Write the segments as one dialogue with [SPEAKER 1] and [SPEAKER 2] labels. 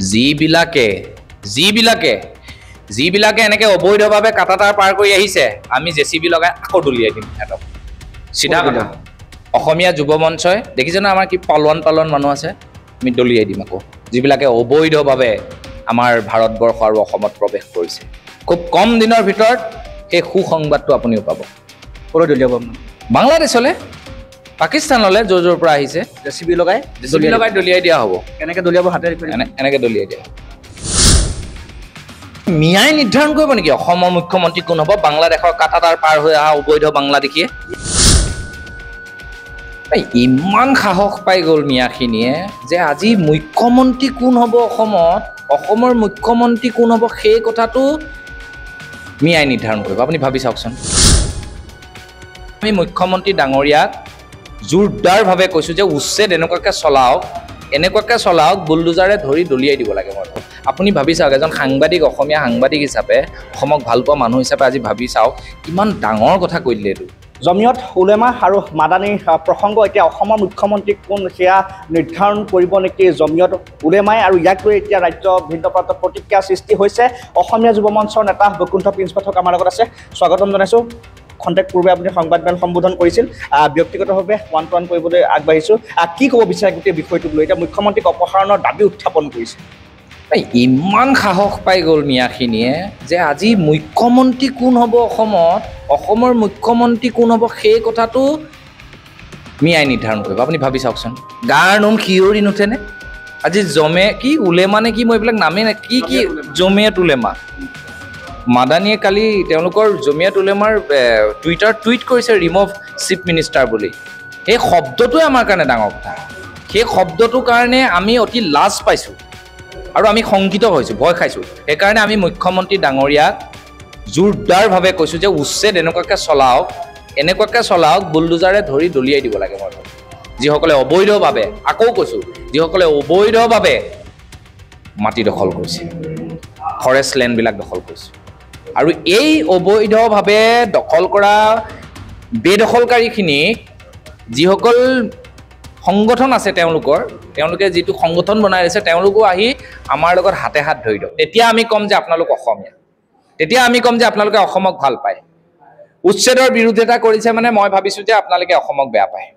[SPEAKER 1] যিবিলাকে এনেকে অবৈধভাৱে কাটাতাৰ পাৰ কৰি আহিছে আমি জেচিবি লগাই আকৌ দলিয়াই দিম হেতক সিধা কথা অসমীয়া যুৱ মঞ্চই দেখিছে না আমাৰ কি পালন মানুহ আছে আমি দলিয়াই দিম আকৌ যিবিলাকে অবৈধভাৱে আমাৰ ভাৰতবৰ্ষ আৰু অসমত প্ৰৱেশ কৰিছে খুব কম দিনৰ ভিতৰত এই সুসংবাদটো আপুনিও পাব
[SPEAKER 2] ক'লৈ দলিয়াব
[SPEAKER 1] বাংলাদেশলৈ পাকিস্তানলৈ জোৰ পৰা আহিছে
[SPEAKER 2] জেচিবি লগাই
[SPEAKER 1] দলিয়াই দিয়া হ'ব
[SPEAKER 2] কেনেকৈ দলিয়াব হাতে
[SPEAKER 1] এনেকৈ দলিয়াই দিয়া মিয়াই নিৰ্ধাৰণ কৰিব নেকি অসমৰ মুখ্যমন্ত্ৰী কোন হ'ব বাংলাদেশৰ কাটাতাৰ পাৰ হৈ অহা অবৈধ বাংলাদেশীয়ে ইমান সাহস পাই গ'ল মিয়াখিনিয়ে যে আজি মুখ্যমন্ত্ৰী কোন হ'ব অসমৰ মুখ্যমন্ত্ৰী কোন হ'ব সেই কথাটো মিয়াই নিৰ্ধাৰণ কৰিব আপুনি ভাবি চাওকচোন আমি মুখ্যমন্ত্ৰী ডাঙৰীয়াক জোৰদাৰভাৱে কৈছোঁ যে উচ্ছেদ এনেকুৱাকৈ চলাওক বুলডোজাৰে ধৰি দলিয়াই দিব লাগে মই আপুনি ভাবি চাওক এজন সাংবাদিক অসমীয়া সাংবাদিক হিচাপে অসমক ভাল পোৱা মানুহ হিচাপে আজি ভাবি চাওক কিমান ডাঙৰ কথা কৈ দিলে এইটো
[SPEAKER 2] জমিয়ত উলেমা আৰু মাদানীৰ প্ৰসংগ এতিয়া অসমৰ মুখ্যমন্ত্ৰী কোন সেয়া নিৰ্ধাৰণ কৰিব নেকি জমিয়ত উলেমাই আৰু ইয়াক লৈ এতিয়া ৰাজ্য ভিন্ন প্ৰান্তত প্ৰতিক্ৰিয়া সৃষ্টি হৈছে অসমীয়া যুৱ মঞ্চৰ নেতা বৈকুণ্ঠ প্ৰিন্স পাঠক আমাৰ লগত আছে স্বাগতম জনাইছোঁ খন্তেক পূৰ্বে আপুনি সংবাদমেল সম্বোধন কৰিছিল ব্যক্তিগতভাৱে ওৱান টু ওৱান কৰিবলৈ আগবাঢ়িছোঁ কি ক'ব বিচাৰে গোটেই বিষয়টোক লৈ এতিয়া মুখ্যমন্ত্ৰীক অপসাৰণৰ দাবী উত্থাপন কৰিছে
[SPEAKER 1] ইমান সাহস পাই গ'ল মিয়াখিনিয়ে যে আজি মুখ্যমন্ত্ৰী কোন হ'ব অসমৰ মুখ্যমন্ত্ৰী কোন হ'ব সেই কথাটো মিয়াই নিৰ্ধাৰণ কৰিব আপুনি ভাবি চাওকচোন গাৰ নোম শিয়ৰি নুঠেনে আজি উলেমা নে কি মই এইবিলাক নামেই নাই কি জমিয়ত উলেমা মাদানীয়ে কালি তেওঁলোকৰ জমিয়ত উলেমাৰ টুইট কৰিছে ৰিমভ চিফ মিনিষ্টাৰ বুলি এই শব্দটোৱে আমাৰ কাৰণে ডাঙৰ কথা সেই শব্দটোৰ কাৰণে আমি অতি লাজ পাইছোঁ আৰু আমি শংকিত হৈছোঁ ভয় খাইছোঁ সেইকাৰণে আমি মুখ্যমন্ত্ৰী ডাঙৰীয়াক জোৰদাৰভাৱে কৈছোঁ যে উচ্ছেদ এনেকুৱাকৈ চলাওক বুলডোজাৰে ধৰি দলিয়াই দিব লাগে মই যিসকলে অবৈধভাৱে আকৌ কৈছোঁ যিসকলে অবৈধভাৱে মাটি দখল কৰিছে ফৰেষ্ট লেণ্ডবিলাক দখল কৰিছে আৰু এই অবৈধভাৱে দখল কৰা বেদখলকাৰীখিনিক যিসকল সংগঠন আছে তেওঁলোকে যিটো সংগঠন বনাই আছে তেওঁলোকো আহি আমাৰ লগত হাতে হাত ধৰি দিয়ক তেতিয়া আমি ক'ম যে আপোনালোক অসমীয়া তেতিয়া আমি ক'ম যে আপোনালোকে অসমক ভাল পায় উচ্ছেদৰ বিৰোধিতা কৰিছে মানে মই ভাবিছোঁ যে আপোনালোকে অসমক বেয়া পায়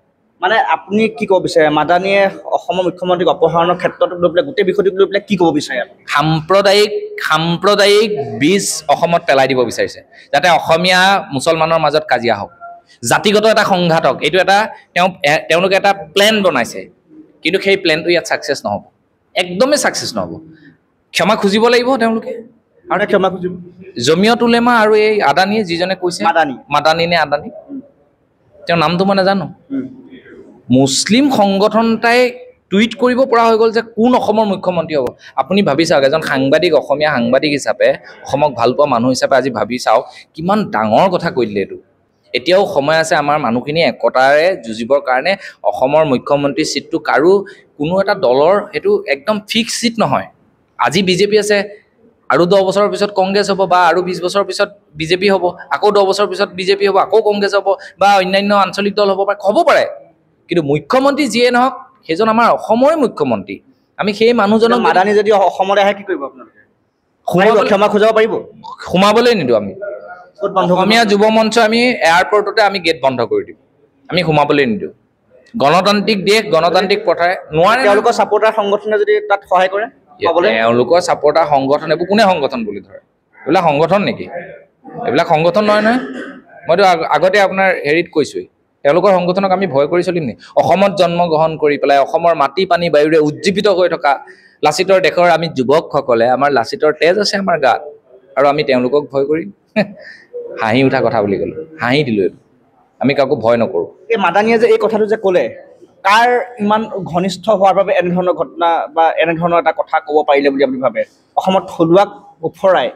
[SPEAKER 2] মানে আপুনি কি ক'ব বিচাৰে মাদানীয়ে অসমৰ মুখ্যমন্ত্ৰীক অপসাৰণৰ ক্ষেত্ৰত লৈ পেলাই গোটেই বিষয়টোক লৈ পেলাই কি ক'ব বিচাৰে
[SPEAKER 1] সাম্প্ৰদায়িক বীজ অসমত পেলাই দিব বিচাৰিছে যাতে অসমীয়া মুছলমানৰ মাজত কাজিয়া হওক জাতিগত এটা সংঘাতক এইটো তেওঁলোকে এটা প্লেন বনাইছে কিন্তু সেই প্লেনটো ইয়াত ছাকচেছ নহ'ব একদমেই ছাকচেছ নহ'ব ক্ষমা খুজিব লাগিব তেওঁলোকে
[SPEAKER 2] আৰু ক্ষমা খুজিব
[SPEAKER 1] জমিয়ত উলেমা আৰু এই আদানীয়ে যিজনে কৈছে মাদানী নে আদানী তেওঁৰ নামটো মই নাজানো মুছলিম সংগঠন এটাই টুইট কৰিব পৰা হৈ গ'ল যে কোন অসমৰ মুখ্যমন্ত্ৰী হ'ব আপুনি ভাবি চাওক এজন অসমীয়া সাংবাদিক হিচাপে অসমক ভাল পোৱা মানুহ হিচাপে আজি ভাবি চাওক কিমান ডাঙৰ কথা কৈ দিলে এইটো এতিয়াও সময় আছে আমাৰ মানুহখিনি একতাৰে যুঁজিবৰ কাৰণে অসমৰ মুখ্যমন্ত্ৰী চিটটো কোনো এটা দলৰ সেইটো একদম ফিক্স চিট নহয় আজি বিজেপি আছে আৰু 10 বছৰৰ পিছত কংগ্ৰেছ হ'ব বা আৰু 20 বছৰৰ পিছত বিজেপি হ'ব আকৌ 10 বছৰৰ পিছত বিজেপি হ'ব আকৌ কংগ্ৰেছ হ'ব বা অন্যান্য আঞ্চলিক দল হ'ব পাৰে কিন্তু মুখ্যমন্ত্ৰী যিয়ে নহওক সেইজন আমাৰ অসমৰে মুখ্যমন্ত্ৰী আমি সেই মানুহজনক
[SPEAKER 2] মাদানী যদি অসমলৈ আহে কি কৰিব আপোনালোকে ক্ষমা খুজাব পাৰিব
[SPEAKER 1] সোমাবলৈ নিদিওঁ আমি অসমীয়া যুৱ মঞ্চ আমি এয়াৰপৰ্টতে আমি গেট বন্ধ কৰি দিম আমি সোমাবলৈ নিদিওঁ গণতান্ত্ৰিক দেশ গণতান্ত্ৰিক পথাৰে নোৱাৰে
[SPEAKER 2] তেওঁলোকৰ ছাপোৰ্টাৰ সংগঠনে যদি তাত সহায় কৰে
[SPEAKER 1] তেওঁলোকৰ ছাপোৰ্টাৰ সংগঠন এইবোৰ কোনে সংগঠন বুলি ধৰে এইবিলাক সংগঠন নেকি এইবিলাক সংগঠন নহয় মইতো আগতে আপোনাৰ হেৰিত কৈছোঁৱেই তেওঁলোকৰ সংগঠনক আমি ভয় কৰি চলিম নি অসমত জন্মগ্ৰহণ কৰি পেলাই অসমৰ মাটি পানী বায়ুৰে উজ্জীৱিত হৈ থকা লাচিতৰ দেশৰ আমি যুৱকসকলে আমাৰ লাচিতৰ তেজ আছে আমাৰ গাত আৰু আমি তেওঁলোকক ভয় কৰিম হাঁহি উঠা কথা বুলি ক'লোঁ হাঁহি দিলোঁ এইটো আমি কাকো ভয় নকৰোঁ
[SPEAKER 2] এই মাদানীয়ে যে এই কথাটো যে ক'লে কাৰ ইমান ঘনিষ্ঠ হোৱাৰ বাবে এনেধৰণৰ ঘটনা বা এনেধৰণৰ এটা কথা ক'ব পাৰিলে বুলি আপুনি ভাবে অসমত থলুৱাক উফৰাই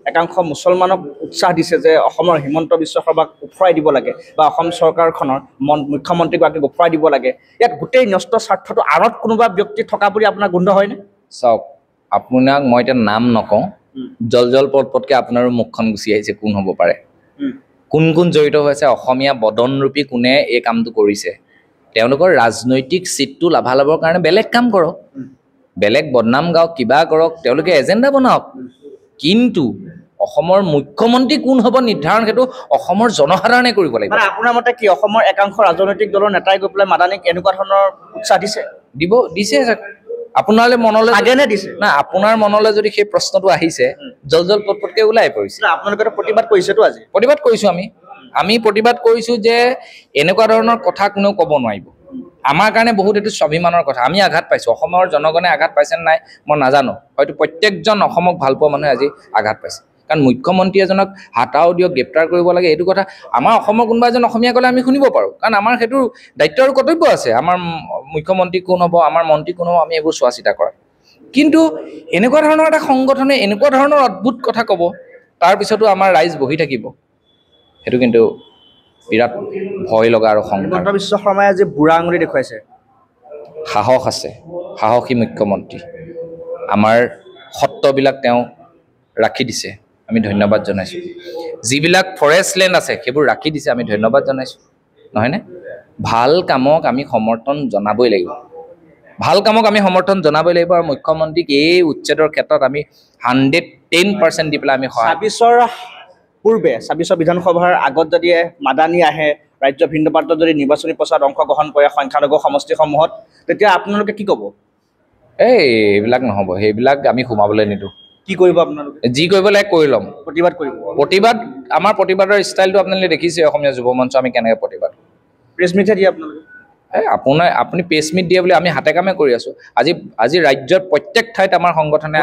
[SPEAKER 2] একাংশ মুছলমানক উৎসাহ দিছে যে অসমৰ হিমন্ত বিশ্ব শৰ্মাক উফৰাই দিব লাগে বা অসম চৰকাৰখনৰ মুখ্যমন্ত্ৰীগৰাকীক উফৰাই দিব লাগে ইয়াত গোটেই ন্যস্ত স্বাৰ্থটো আঁৰত কোনোবা ব্যক্তি থকা বুলি আপোনাৰ গোন্ধ হয়নে
[SPEAKER 1] চাওক আপোনাক মই এতিয়া নাম নকওঁ জল পটপটকৈ আপোনাৰো মুখখন গুচি আহিছে কোন হ'ব পাৰে কোন জড়িত হৈছে অসমীয়া বদনৰূপী কোনে এই কামটো কৰিছে তেওঁলোকৰ ৰাজনৈতিক চিটটো লাভালাভৰ কাৰণে বেলেগ কাম কৰক বেলেগ বদনাম গাওক কিবা কৰক তেওঁলোকে এজেণ্ডা বনাওক কিন্তু অসমৰ মুখ্যমন্ত্ৰী কোন হ'ব নিৰ্ধাৰণ সেইটো অসমৰ জনসাধাৰণে কৰিব লাগিব
[SPEAKER 2] মানে আপোনাৰ মতে কি অসমৰ একাংশ ৰাজনৈতিক দলৰ নেতাই গৈ পেলাই মাদানীক এনেকুৱা ধৰণৰ উৎসাহ দিছে
[SPEAKER 1] দিছে আপোনালৈ মনলৈ
[SPEAKER 2] আগেনে দিছে
[SPEAKER 1] না আপোনাৰ মনলৈ যদি সেই প্ৰশ্নটো আহিছে জল পটপটকৈ ওলাই পৰিছে
[SPEAKER 2] আপোনালোকে প্ৰতিবাদ কৰিছেতো আজি
[SPEAKER 1] প্ৰতিবাদ কৰিছোঁ আমি প্ৰতিবাদ কৰিছোঁ যে এনেকুৱা ধৰণৰ কথা কোনেও ক'ব নোৱাৰিব আমাৰ কাৰণে বহুত এইটো স্বাভিমানৰ কথা আমি আঘাত পাইছোঁ অসমৰ জনগণে আঘাত পাইছে নাই মই নাজানো হয়তো প্ৰত্যেকজন অসমক ভাল পোৱা মানুহে আজি আঘাত পাইছে কাৰণ মুখ্যমন্ত্ৰী এজনক হাতাও দিয়ক গ্ৰেপ্তাৰ কৰিব লাগে এইটো কথা আমাৰ অসমৰ কোনোবা এজন অসমীয়া ক'লে আমি শুনিব পাৰোঁ কাৰণ আমাৰ সেইটো দায়িত্ব আৰু কৰ্তব্য আছে আমাৰ মুখ্যমন্ত্ৰী কোন হ'ব আমাৰ মন্ত্ৰী কোন হ'ব আমি এইবোৰ চোৱা চিতা কৰা কিন্তু এনেকুৱা ধৰণৰ এটা সংগঠনে এনেকুৱা ধৰণৰ অদ্ভুত কথা ক'ব তাৰপিছতো আমাৰ ৰাইজ বহি থাকিব সেইটো কিন্তু বিৰাট ভয় লগা আৰু সংকট
[SPEAKER 2] হিমন্ত বিশ্ব শৰ্মাই আজি বুঢ়া আঙুলি দেখুৱাইছে
[SPEAKER 1] সাহস আছে সাহসী মুখ্যমন্ত্ৰী আমাৰ সত্ৰবিলাক তেওঁ ৰাখি দিছে আমি ধন্যবাদ জনাইছোঁ যিবিলাক ফৰেষ্ট লেণ্ড আছে সেইবোৰ ৰাখি দিছে আমি ধন্যবাদ জনাইছোঁ নহয়নে ভাল কামক আমি সমৰ্থন জনাবই লাগিব ভাল কামক আমি সমৰ্থন জনাবই লাগিব আৰু মুখ্যমন্ত্ৰীক এই উচ্ছেদৰ ক্ষেত্ৰত আমি 110% দি পেলাই আমি
[SPEAKER 2] 26ৰ পূৰ্বে 26 বিধানসভাৰ আগত যদি মাদানী আহে ৰাজ্য ভিন্ন প্ৰান্তত যদি নিৰ্বাচনী প্ৰচাৰত অংশগ্ৰহণ কৰে সংখ্যালঘু সমষ্টিসমূহত তেতিয়া আপোনালোকে কি ক'ব
[SPEAKER 1] এইবিলাক নহ'ব সেইবিলাক আমি সোমাবলৈ নিদিওঁ
[SPEAKER 2] কি কৰিব আপোনালোকে
[SPEAKER 1] যি কৰিব লাগে কৰি ল'ম
[SPEAKER 2] প্ৰতিবাদ কৰিব
[SPEAKER 1] আমাৰ প্ৰতিবাদৰ ষ্টাইলটো আপোনালোকে দেখিছে অসমীয়া যুৱ মঞ্চ আমি কেনেকৈ প্ৰতিবাদ
[SPEAKER 2] প্ৰেছ মিটহে দিয়ে আপোনালোকে
[SPEAKER 1] আপুনি প্ৰেছ মিট দিয়ে বুলি আমি হাতে কামে কৰি আছোঁ আজি ৰাজ্যৰ প্ৰত্যেক ঠাইত আমাৰ সংগঠনে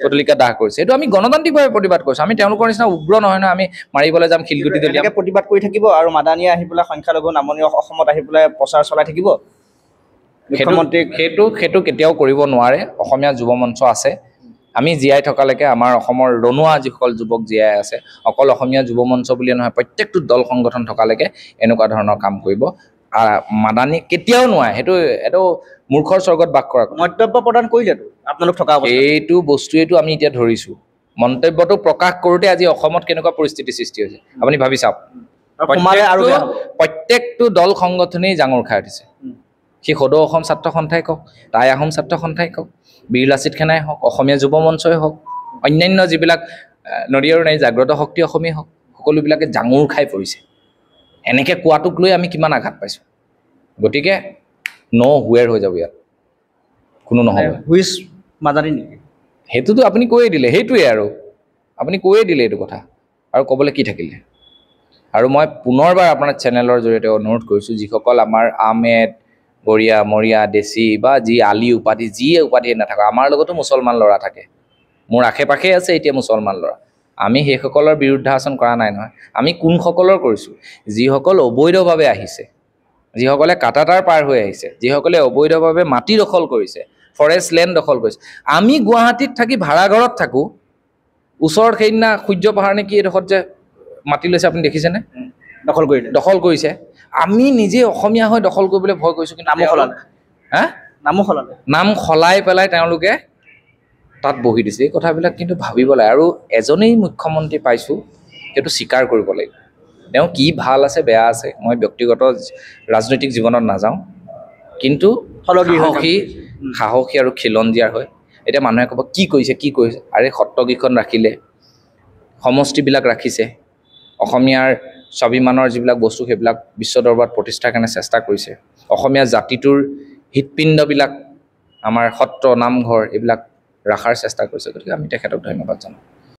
[SPEAKER 1] ততলিকা দাহ কৰিছে এইটো আমি গণতান্ত্ৰিকভাৱে প্ৰতিবাদ কৰিছোঁ আমি তেওঁলোকৰ নিচিনা উগ্ৰ নহয় আমি মাৰিবলৈ যাম শিলগুটি দলিয়াম
[SPEAKER 2] প্ৰতিবাদ কৰি থাকিব আৰু মাদানীয়ে আহি পেলাই সংখ্যালঘু নামনি অসমত আহি পেলাই প্ৰচাৰ চলাই থাকিব মুখ্যমন্ত্ৰীক
[SPEAKER 1] সেইটো কেতিয়াও কৰিব নোৱাৰে অসমীয়া যুৱ মঞ্চ আছে আমি জীয়াই থকালৈকে আমাৰ অসমৰ ৰণুৱা যিসকল যুৱক জীয়াই আছে অকল অসমীয়া যুৱ মঞ্চ বুলিয়ে নহয় প্ৰত্যেকটো দল সংগঠন থকালৈকে এনেকুৱা ধৰণৰ কাম কৰিব মাদানী কেতিয়াও নোৱাৰে সেইটো মূৰ্খৰ স্বৰ্গত বাস কৰা
[SPEAKER 2] মন্তব্য প্ৰদান কৰিলেতো আপোনালোক থকা
[SPEAKER 1] এইটো বস্তুৱেইটো আমি এতিয়া ধৰিছোঁ মন্তব্যটো প্ৰকাশ কৰোঁতে আজি অসমত কেনেকুৱা পৰিস্থিতিৰ সৃষ্টি হৈছে আপুনি ভাবি চাওক প্ৰত্যেকটো দল সংগঠনেই জাঙুৰ খাই উঠিছে সি সদৌ অসম ছাত্ৰ সন্থাই কওক টাই আহোম ছাত্ৰ সন্থাই কওক বীৰ লাচিত সেনাই হওক অসমীয়া যুৱ মঞ্চই হওক অন্যান্য যিবিলাক নদী আৰু নাৰী জাগ্ৰত শক্তি অসমী হওক সকলোবিলাকে জাঙুৰ খাই পৰিছে এনেকৈ কোৱাটোক লৈ আমি কিমান আঘাত পাইছোঁ গতিকে হুৱেৰ হৈ যাব ইয়াত কোনো নহ'ব
[SPEAKER 2] হুইচ মাদানী নেকি
[SPEAKER 1] সেইটোতো আপুনি কৈয়ে দিলে সেইটোৱে আৰু আপুনি কৈয়ে দিলে এইটো কথা আৰু ক'বলৈ কি থাকিলে আৰু মই পুনৰবাৰ আপোনাৰ চেনেলৰ জৰিয়তে অনুৰোধ কৰিছোঁ যিসকল আমাৰ আহমেদ গৰিয়া মৰিয়া দেশী বা যি আলি উপাধি যিয়ে উপাধি নাথাকক আমাৰ লগতো মুছলমান ল'ৰা থাকে মোৰ আশে পাশে আছে এতিয়া মুছলমান ল'ৰা আমি সেইসকলৰ বিৰুদ্ধাচৰণ কৰা নাই নহয় আমি কোনসকলৰ কৰিছোঁ যিসকল অবৈধভাৱে আহিছে যিসকলে কাটাতাৰ পাৰ হৈ আহিছে যিসকলে অবৈধভাৱে মাটি দখল কৰিছে ফৰেষ্ট লেণ্ড দখল কৰিছে আমি গুৱাহাটীত থাকি ভাড়াঘৰত থাকোঁ ওচৰত সেইদিনা সূৰ্য পাহাৰ নে কি এডোখৰত যে মাটি লৈছে আপুনি দেখিছেনে দখল কৰিছে আমি নিজে অসমীয়া হৈ দখল কৰিবলৈ ভয় কৰিছোঁ কিন্তু নাম সলাই পেলাই তেওঁলোকে তাত বহি দিছে এই কথাবিলাক কিন্তু ভাবিব লাগে আৰু এজনেই মুখ্যমন্ত্ৰী পাইছোঁ সেইটো স্বীকাৰ কৰিব লাগিব তেওঁ কি ভাল আছে বেয়া আছে মই ব্যক্তিগত ৰাজনৈতিক জীৱনত নাযাওঁ কিন্তু সাহসী আৰু খিলঞ্জীয়াৰ হয় এতিয়া মানুহে ক'ব কি কৰিছে আৰে সত্ৰকেইখন ৰাখিলে সমষ্টিবিলাক ৰাখিছে অসমীয়াৰ স্বাভিমানৰ যিবিলাক বস্তু সেইবিলাক বিশ্ব দৰবাৰত প্ৰতিষ্ঠাৰ কাৰণে চেষ্টা কৰিছে অসমীয়া জাতিটোৰ হৃদপিণ্ডবিলাক আমাৰ সত্ৰ নামঘৰ এইবিলাক ৰখাৰ চেষ্টা কৰিছে গতিকে আমি তেখেতক ধন্যবাদ জনাওঁ